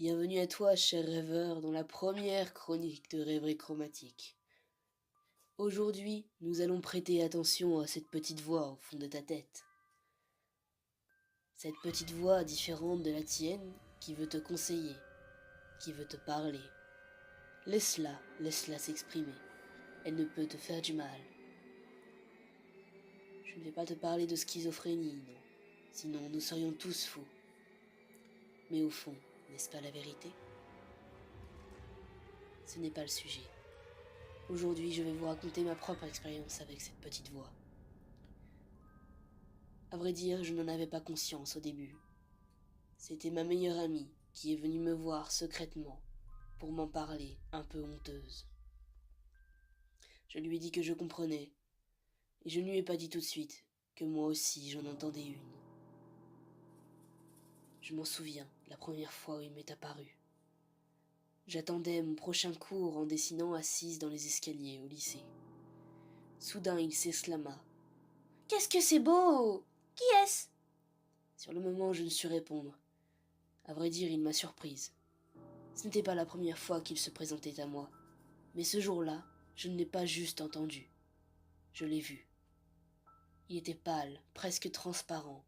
Bienvenue à toi, cher rêveur, dans la première chronique de Rêverie chromatique. Aujourd'hui, nous allons prêter attention à cette petite voix au fond de ta tête. Cette petite voix différente de la tienne qui veut te conseiller, qui veut te parler. Laisse-la s'exprimer. Elle ne peut te faire du mal. Je ne vais pas te parler de schizophrénie, non. Sinon, nous serions tous fous. Mais au fond, n'est-ce pas la vérité ? Ce n'est pas le sujet. Aujourd'hui, je vais vous raconter ma propre expérience avec cette petite voix. À vrai dire, je n'en avais pas conscience au début. C'était ma meilleure amie qui est venue me voir secrètement pour m'en parler, un peu honteuse. Je lui ai dit que je comprenais, et je ne lui ai pas dit tout de suite que moi aussi j'en entendais une. Je m'en souviens, la première fois où il m'est apparu. J'attendais mon prochain cours en dessinant assise dans les escaliers au lycée. Soudain, il s'exclama. « Qu'est-ce que c'est beau ! Qui est-ce » Sur le moment, je ne sus répondre. À vrai dire, il m'a surprise. Ce n'était pas la première fois qu'il se présentait à moi, mais ce jour-là, je ne l'ai pas juste entendu. Je l'ai vu. Il était pâle, presque transparent,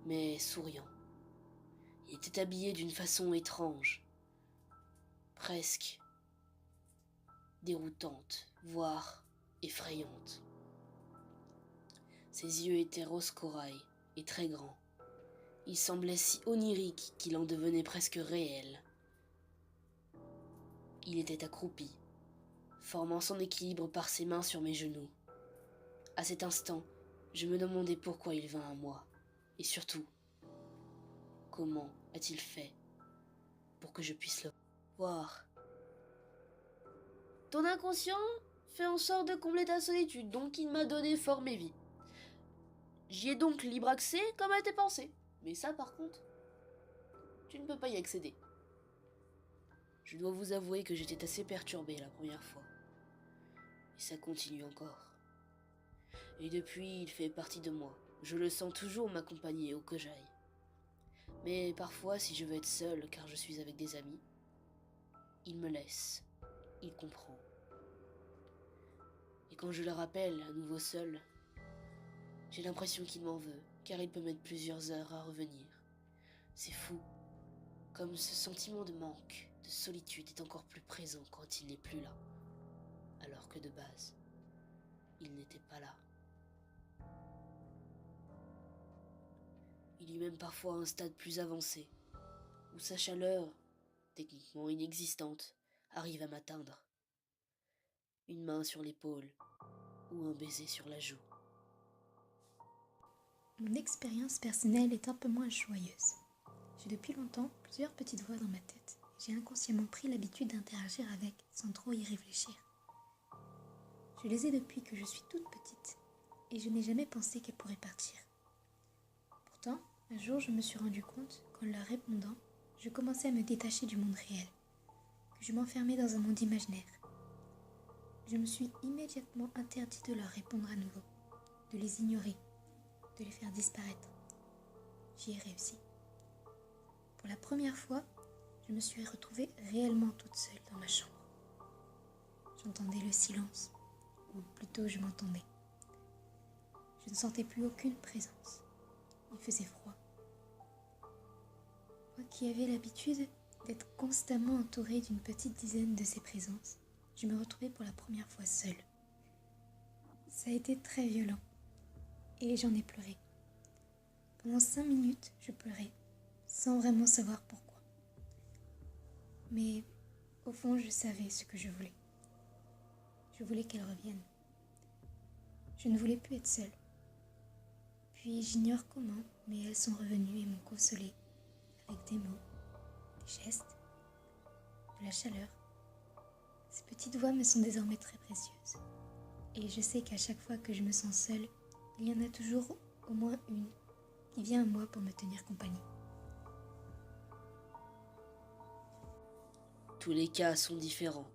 mais souriant. Il était habillé d'une façon étrange, presque déroutante, voire effrayante. Ses yeux étaient rose corail et très grands. Il semblait si onirique qu'il en devenait presque réel. Il était accroupi, formant son équilibre par ses mains sur mes genoux. À cet instant, je me demandais pourquoi il vint à moi, et surtout, comment a-t-il fait pour que je puisse le voir. Ton inconscient fait en sorte de combler ta solitude, donc il m'a donné forme et vie. J'y ai donc libre accès comme à tes pensées. Mais ça, par contre, tu ne peux pas y accéder. Je dois vous avouer que j'étais assez perturbé la première fois. Et ça continue encore. Et depuis, il fait partie de moi. Je le sens toujours m'accompagner où que j'aille. Mais parfois, si je veux être seul car je suis avec des amis, il me laisse. Il comprend. Et quand je le rappelle à nouveau seul, j'ai l'impression qu'il m'en veut, car il peut mettre plusieurs heures à revenir. C'est fou. Comme ce sentiment de manque, de solitude est encore plus présent quand il n'est plus là. Alors que de base, il n'était pas là. Il y a même parfois un stade plus avancé, où sa chaleur, techniquement inexistante, arrive à m'atteindre. Une main sur l'épaule, ou un baiser sur la joue. Mon expérience personnelle est un peu moins joyeuse. J'ai depuis longtemps plusieurs petites voix dans ma tête. J'ai inconsciemment pris l'habitude d'interagir avec sans trop y réfléchir. Je les ai depuis que je suis toute petite et je n'ai jamais pensé qu'elles pourraient partir. Pourtant, un jour je me suis rendu compte qu'en leur répondant, je commençais à me détacher du monde réel, que je m'enfermais dans un monde imaginaire. Je me suis immédiatement interdit de leur répondre à nouveau, de les ignorer, de les faire disparaître. J'y ai réussi. Pour la première fois, je me suis retrouvée réellement toute seule dans ma chambre. J'entendais le silence, ou plutôt je m'entendais. Je ne sentais plus aucune présence. Il faisait froid. Moi qui avais l'habitude d'être constamment entourée d'une petite dizaine de ces présences, je me retrouvais pour la première fois seule. Ça a été très violent, et j'en ai pleuré. Pendant 5 minutes, je pleurais, sans vraiment savoir pourquoi. Mais au fond, je savais ce que je voulais. Je voulais qu'elle revienne. Je ne voulais plus être seule. Puis j'ignore comment, mais elles sont revenues et m'ont consolée, avec des mots, des gestes, de la chaleur. Ces petites voix me sont désormais très précieuses. Et je sais qu'à chaque fois que je me sens seule, il y en a toujours au moins une qui vient à moi pour me tenir compagnie. Tous les cas sont différents.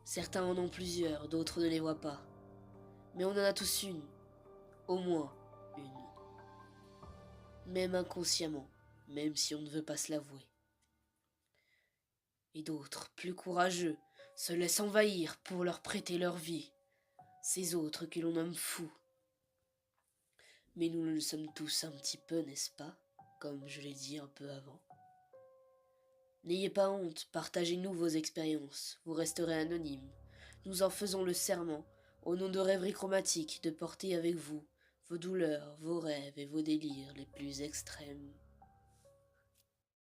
Certains en ont plusieurs, d'autres ne les voient pas. Mais on en a tous une, au moins une. Même inconsciemment, même si on ne veut pas se l'avouer. et d'autres, plus courageux, se laissent envahir pour leur prêter leur vie. Ces autres que l'on nomme fous. Mais nous le sommes tous un petit peu, n'est-ce pas, comme je l'ai dit un peu avant. N'ayez pas honte, partagez-nous vos expériences, vous resterez anonymes. Nous en faisons le serment, au nom de Rêverie Chromatique, de porter avec vous vos douleurs, vos rêves et vos délires les plus extrêmes.